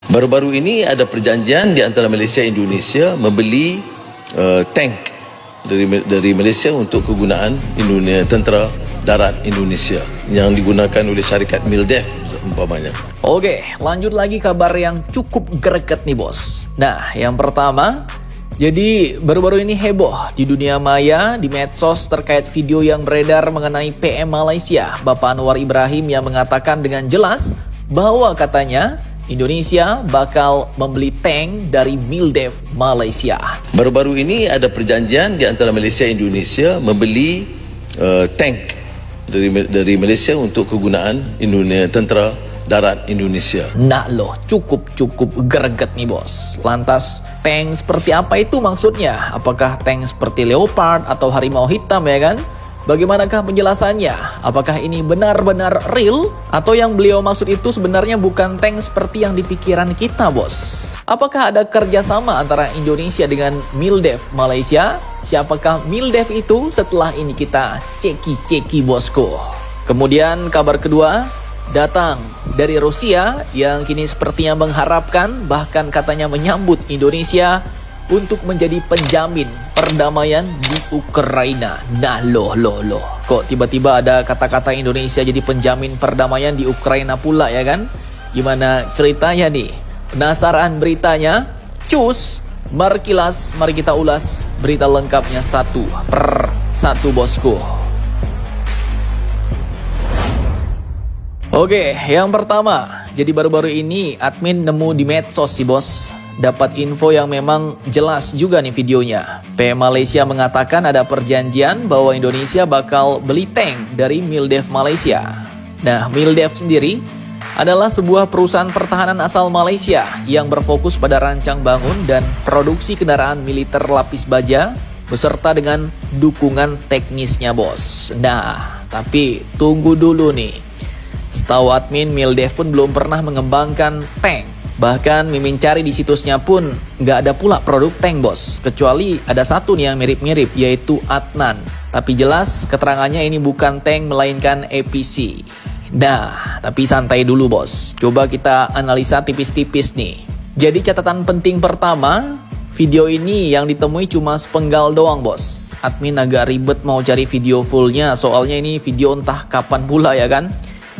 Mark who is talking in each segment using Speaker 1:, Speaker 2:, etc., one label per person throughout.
Speaker 1: Baru-baru ini ada perjanjian di antara Malaysia dan Indonesia membeli tank dari Malaysia untuk kegunaan tentera darat Indonesia yang digunakan oleh syarikat MILDEF umpamanya.
Speaker 2: Oke, lanjut lagi kabar yang cukup greget nih bos. Nah, yang pertama, jadi baru-baru ini heboh di dunia maya, di medsos terkait video yang beredar mengenai PM Malaysia, Bapak Anwar Ibrahim, yang mengatakan dengan jelas bahwa katanya Indonesia bakal membeli tank dari MILDEF Malaysia.
Speaker 1: Baru-baru ini ada perjanjian di antara Malaysia dan Indonesia membeli tank dari Malaysia untuk kegunaan tentera darat Indonesia.
Speaker 2: Nah loh, cukup greget nih bos. Lantas tank seperti apa itu maksudnya? Apakah tank seperti Leopard atau Harimau Hitam ya kan? Bagaimanakah penjelasannya? Apakah ini benar-benar real? Atau yang beliau maksud itu sebenarnya bukan tank seperti yang di pikiran kita bos? Apakah ada kerjasama antara Indonesia dengan MILDEF Malaysia? Siapakah MILDEF itu? Setelah ini kita ceki bosku. Kemudian kabar kedua datang dari Rusia yang kini sepertinya mengharapkan, bahkan katanya menyambut Indonesia untuk menjadi penjamin perdamaian di Ukraina. Nah loh, kok tiba-tiba ada kata-kata Indonesia jadi penjamin perdamaian di Ukraina pula ya kan? Gimana ceritanya nih? Penasaran beritanya? Cus, mari kita ulas berita lengkapnya satu per satu bosku. Oke, yang pertama, jadi baru-baru ini admin nemu di medsos sih bos. Dapat info yang memang jelas juga nih videonya. PM Malaysia mengatakan ada perjanjian bahwa Indonesia bakal beli tank dari MILDEF Malaysia. Nah, MILDEF sendiri adalah sebuah perusahaan pertahanan asal Malaysia yang berfokus pada rancang bangun dan produksi kendaraan militer lapis baja beserta dengan dukungan teknisnya bos. Nah, tapi tunggu dulu nih. Setahu admin, MILDEF pun belum pernah mengembangkan tank. Bahkan mimin cari di situsnya pun nggak ada pula produk tank bos. Kecuali ada satu nih yang mirip-mirip, yaitu Adnan. Tapi jelas keterangannya ini bukan tank melainkan APC. Nah, tapi santai dulu bos. Coba kita analisa tipis-tipis nih. Jadi catatan penting pertama, video ini yang ditemui cuma sepenggal doang bos. Admin agak ribet mau cari video fullnya, soalnya ini video entah kapan pula ya kan.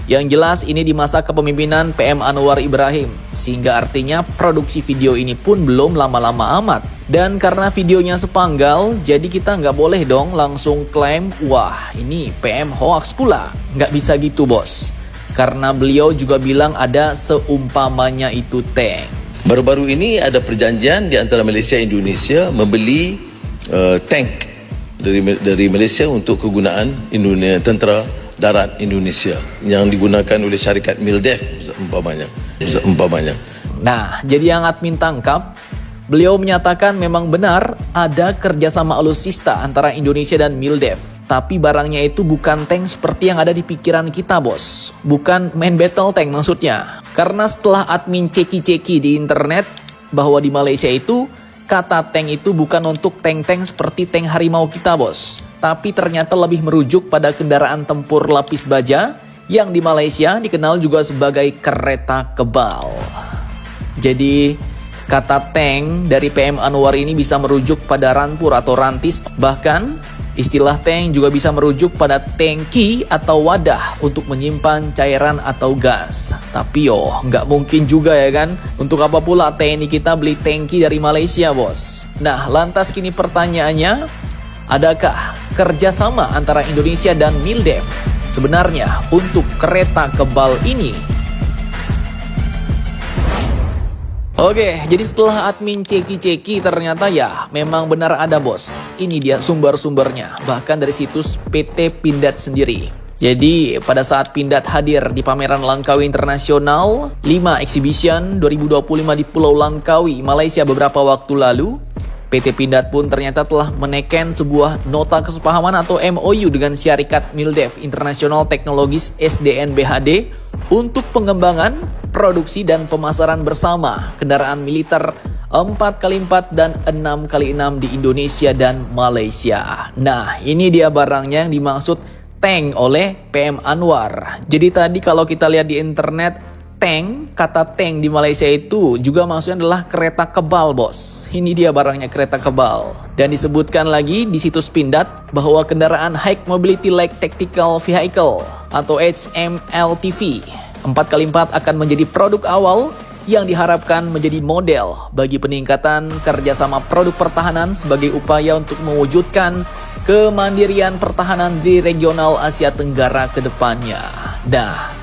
Speaker 2: Yang jelas ini di masa kepemimpinan PM Anwar Ibrahim, sehingga artinya produksi video ini pun belum lama-lama amat. Dan karena videonya sepanggal, jadi kita nggak boleh dong langsung klaim, wah ini PM hoax pula. Nggak bisa gitu bos, karena beliau juga bilang ada seumpamanya itu tank.
Speaker 1: Baru-baru ini ada perjanjian di antara Malaysia dan Indonesia membeli tank dari Malaysia untuk kegunaan tentera darat Indonesia yang digunakan oleh syarikat MILDEF umpamanya.
Speaker 2: Nah, jadi yang admin tangkap, beliau menyatakan memang benar ada kerjasama alutsista antara Indonesia dan MILDEF. Tapi barangnya itu bukan tank seperti yang ada di pikiran kita bos. Bukan main battle tank maksudnya. Karena setelah admin ceki di internet bahwa di Malaysia itu kata tank itu bukan untuk tank-tank seperti tank harimau kita bos. Tapi ternyata lebih merujuk pada kendaraan tempur lapis baja yang di Malaysia dikenal juga sebagai kereta kebal. Jadi kata tank dari PM Anwar ini bisa merujuk pada rampur atau rantis. Bahkan istilah tank juga bisa merujuk pada tangki atau wadah untuk menyimpan cairan atau gas. Tapi nggak mungkin juga ya kan. Untuk apa pula TNI kita beli tangki dari Malaysia bos? Nah, lantas kini pertanyaannya, adakah kerjasama antara Indonesia dan MILDEF sebenarnya untuk kereta kebal ini? Oke, jadi setelah admin ceki ternyata ya memang benar ada bos. Ini dia sumber-sumbernya, bahkan dari situs PT Pindad sendiri. Jadi pada saat Pindad hadir di pameran Langkawi Internasional 5 Exhibition 2025 di Pulau Langkawi, Malaysia beberapa waktu lalu, PT Pindad pun ternyata telah meneken sebuah nota kesepahaman atau MOU dengan syarikat MILDEF International Technologies SDN BHD untuk pengembangan, produksi dan pemasaran bersama kendaraan militer 4x4 dan 6x6 di Indonesia dan Malaysia. Nah, ini dia barangnya yang dimaksud tank oleh PM Anwar. Jadi tadi kalau kita lihat di internet, tank, kata tank di Malaysia itu juga maksudnya adalah kereta kebal, bos. Ini dia barangnya, kereta kebal. Dan disebutkan lagi di situs Pindad bahwa kendaraan High Mobility Light Tactical Vehicle atau HMLTV 4x4 akan menjadi produk awal yang diharapkan menjadi model bagi peningkatan kerjasama produk pertahanan sebagai upaya untuk mewujudkan kemandirian pertahanan di regional Asia Tenggara ke depannya. Nah,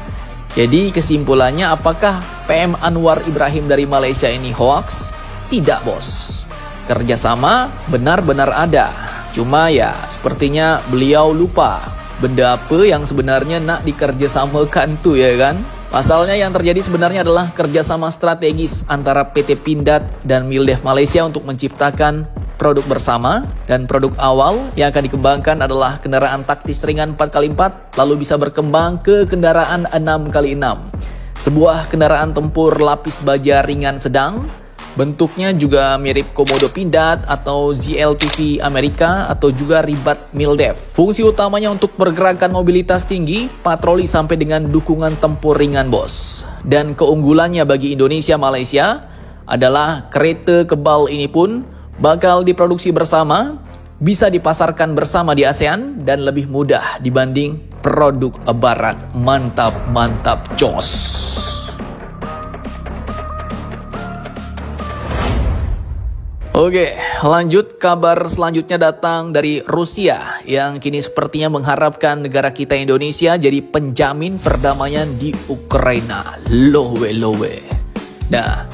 Speaker 2: jadi kesimpulannya, apakah PM Anwar Ibrahim dari Malaysia ini hoax? Tidak, bos. Kerjasama benar-benar ada. Cuma ya sepertinya beliau lupa benda apa yang sebenarnya nak dikerjasamakan tuh, ya kan? Pasalnya yang terjadi sebenarnya adalah kerjasama strategis antara PT Pindad dan Mildef Malaysia untuk menciptakan produk bersama, dan produk awal yang akan dikembangkan adalah kendaraan taktis ringan 4x4 lalu bisa berkembang ke kendaraan 6x6. Sebuah kendaraan tempur lapis baja ringan sedang, bentuknya juga mirip Komodo Pindad atau ZLTV Amerika atau juga Ribat Mildef. Fungsi utamanya untuk pergerakan mobilitas tinggi, patroli sampai dengan dukungan tempur ringan, bos. Dan keunggulannya bagi Indonesia Malaysia adalah kereta kebal ini pun bakal diproduksi bersama, bisa dipasarkan bersama di ASEAN, dan lebih mudah dibanding produk barat. Mantap, jos. Oke, lanjut, kabar selanjutnya datang dari Rusia yang kini sepertinya mengharapkan negara kita Indonesia jadi penjamin perdamaian di Ukraina. Lowe. Nah,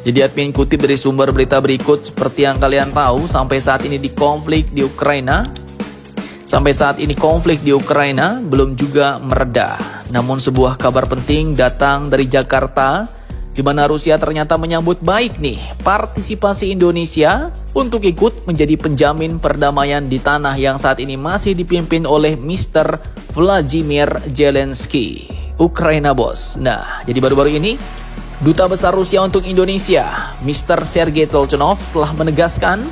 Speaker 2: jadi admin kutip dari sumber berita berikut, seperti yang kalian tahu, sampai saat ini konflik di Ukraina belum juga mereda. Namun sebuah kabar penting datang dari Jakarta, di mana Rusia ternyata menyambut baik nih partisipasi Indonesia untuk ikut menjadi penjamin perdamaian di tanah yang saat ini masih dipimpin oleh Mr. Vladimir Zelensky, Ukraina, bos. Nah, jadi baru-baru ini Duta Besar Rusia untuk Indonesia, Mr. Sergei Tolchanov, telah menegaskan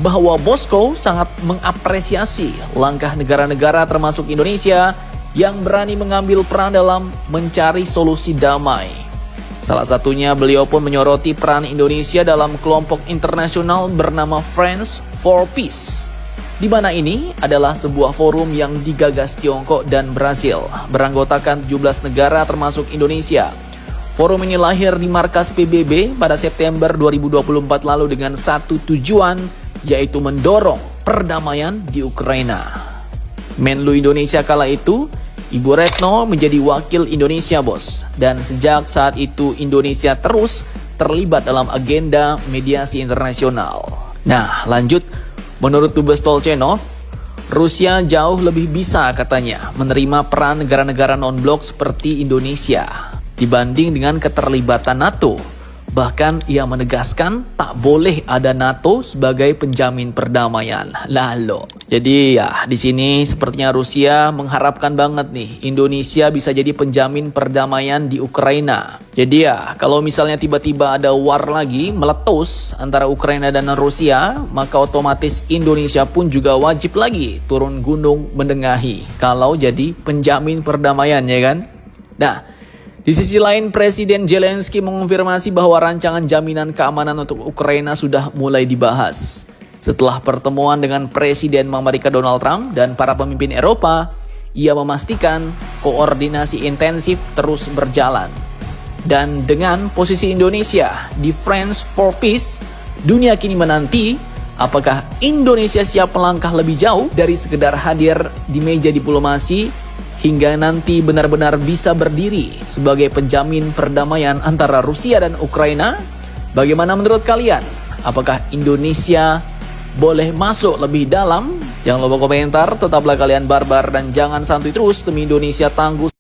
Speaker 2: bahwa Moskow sangat mengapresiasi langkah negara-negara termasuk Indonesia yang berani mengambil peran dalam mencari solusi damai. Salah satunya, beliau pun menyoroti peran Indonesia dalam kelompok internasional bernama Friends for Peace, di mana ini adalah sebuah forum yang digagas Tiongkok dan Brasil, beranggotakan 17 negara termasuk Indonesia. Forum ini lahir di markas PBB pada September 2024 lalu dengan satu tujuan, yaitu mendorong perdamaian di Ukraina. Menlu Indonesia kala itu, Ibu Retno, menjadi wakil Indonesia, bos. Dan sejak saat itu Indonesia terus terlibat dalam agenda mediasi internasional. Nah, lanjut, menurut Dubes Tolchanov, Rusia jauh lebih bisa katanya menerima peran negara-negara non-blok seperti Indonesia dibanding dengan keterlibatan NATO. Bahkan ia menegaskan tak boleh ada NATO sebagai penjamin perdamaian. Lalu, jadi ya di sini sepertinya Rusia mengharapkan banget nih Indonesia bisa jadi penjamin perdamaian di Ukraina. Jadi ya kalau misalnya tiba-tiba ada war lagi meletus antara Ukraina dan Rusia, maka otomatis Indonesia pun juga wajib lagi turun gunung menengahi kalau jadi penjamin perdamaian, ya kan? Nah, di sisi lain, Presiden Zelensky mengonfirmasi bahwa rancangan jaminan keamanan untuk Ukraina sudah mulai dibahas. Setelah pertemuan dengan Presiden Amerika Donald Trump dan para pemimpin Eropa, ia memastikan koordinasi intensif terus berjalan. Dan dengan posisi Indonesia di Friends for Peace, dunia kini menanti apakah Indonesia siap melangkah lebih jauh dari sekedar hadir di meja diplomasi hingga nanti benar-benar bisa berdiri sebagai penjamin perdamaian antara Rusia dan Ukraina. Bagaimana menurut kalian? Apakah Indonesia boleh masuk lebih dalam? Jangan lupa komentar, tetaplah kalian barbar dan jangan santuy terus demi Indonesia tangguh.